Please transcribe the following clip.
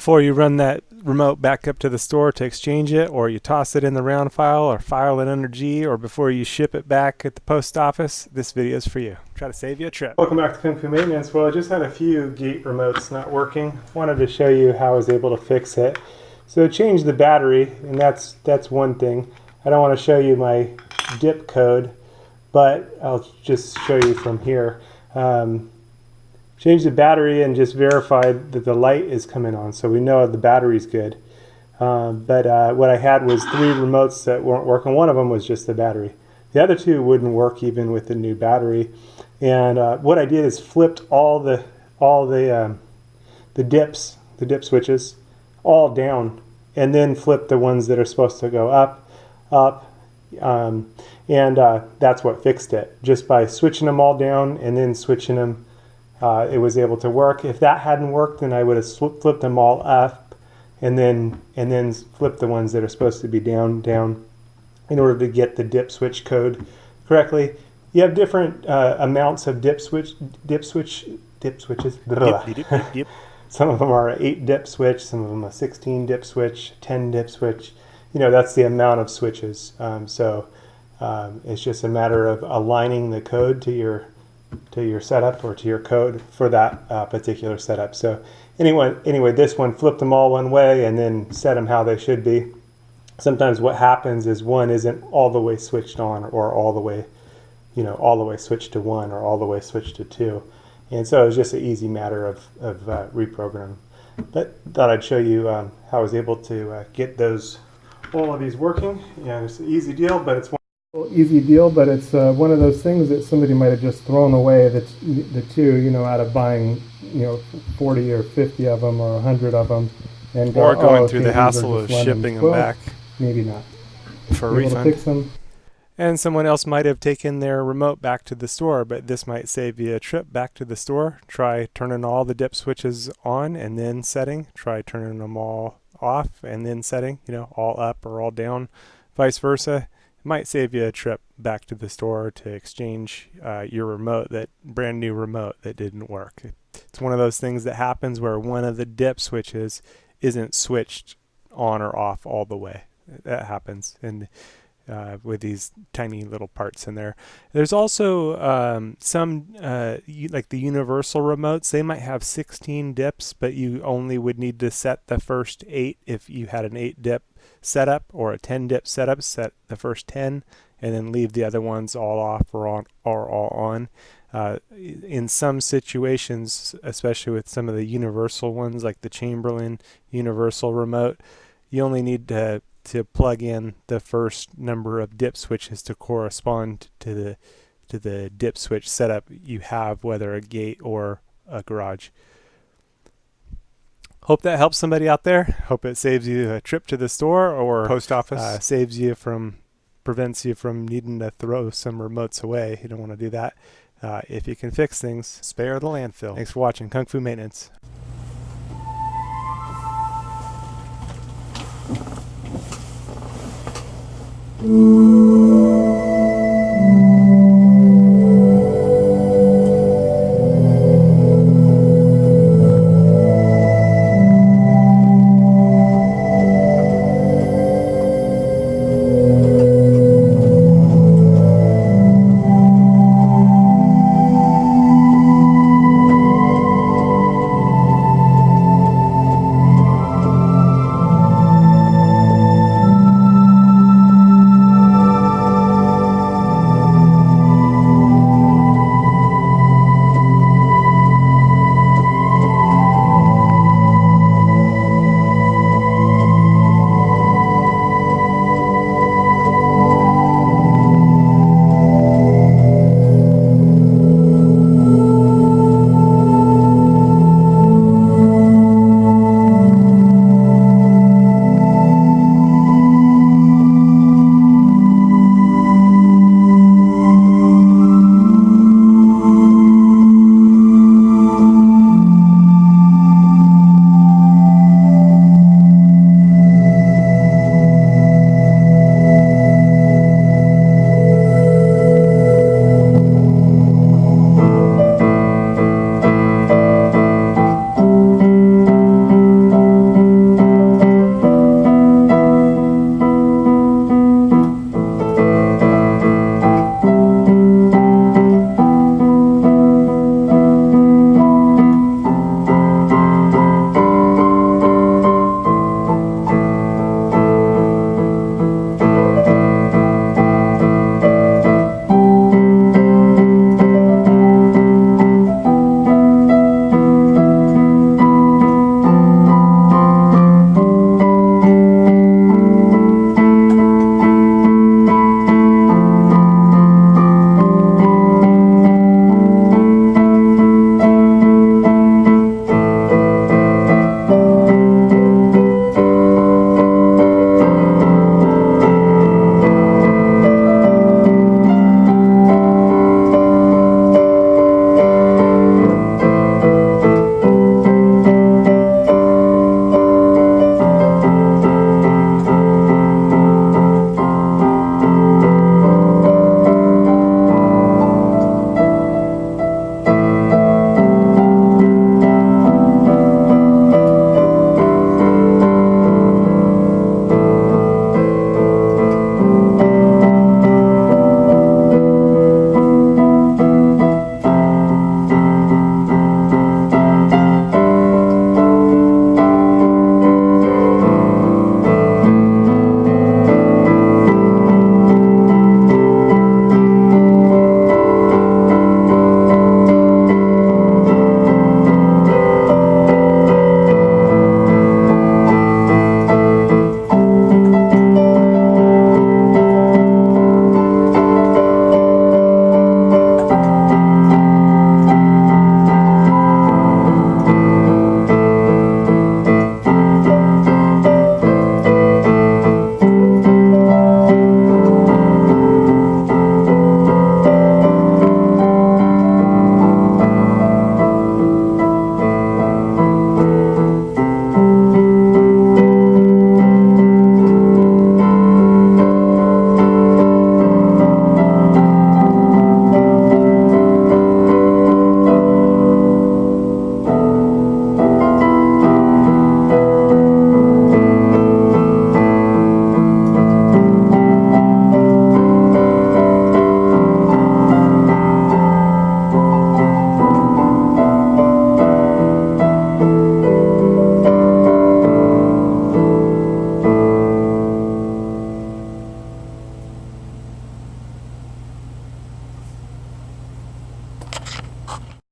before you run that remote back up to the store to exchange it, or you toss it in the round file or file it under G, or before you ship it back at the post office, this video is for you. Try to save you a trip. Welcome back to Kung Fu Maintenance. Well, I just had a few gate remotes not working. Wanted to show you how I was able to fix it. So change the battery, and that's one thing. I don't want to show you my dip code, but I'll just show you from here. Change the battery and just verify that the light is coming on, so we know the battery's good. But what I had was 3 remotes that weren't working. One of them was just the battery. The other 2 wouldn't work even with the new battery. And what I did is flipped all the dip switches all down, and then flipped the ones that are supposed to go up, and that's what fixed it. Just by switching them all down and then switching them, it was able to work. If that hadn't worked, then I would have flipped them all up, and then flipped the ones that are supposed to be down in order to get the dip switch code correctly. You have different amounts of dip switches. Yep. Some of them are an 8 dip switch, some of them a 16 dip switch, 10 dip switch. You know, that's the amount of switches. So it's just a matter of aligning the code to your setup, or to your code for that particular setup. So anyway, this one, flipped them all one way and then set them how they should be. Sometimes what happens is one isn't all the way switched on, or all the way switched to 1, or all the way switched to 2. And so it was just an easy matter of reprogramming. But thought I'd show you how I was able to get all of these working. Yeah, it's an easy deal, but it's one of those things that somebody might have just thrown away. The 2, out of buying 40 or 50 of them, or 100 of them, and or going through the hassle of shipping them back. Maybe not for a refund. Fix them. And someone else might have taken their remote back to the store, but this might save you a trip back to the store. Try turning all the dip switches on and then setting. Try turning them all off and then setting, all up or all down, vice versa. It might save you a trip back to the store to exchange your remote, that brand new remote that didn't work. It's one of those things that happens where one of the dip switches isn't switched on or off all the way. That happens, and with these tiny little parts in there. There's also some, like the universal remotes, they might have 16 dips, but you only would need to set the first 8 if you had an 8 dip setup, or a 10 dip setup. Set the first 10 and then leave the other ones all off or all on. In some situations, especially with some of the universal ones like the Chamberlain universal remote, you only need to plug in the first number of dip switches to correspond to the dip switch setup you have, whether a gate or a garage. Hope that helps somebody out there. Hope it saves you a trip to the store or post office. Prevents you from needing to throw some remotes away. You don't want to do that. If you can fix things, spare the landfill. Thanks for watching Kung Fu Maintenance. Ooh.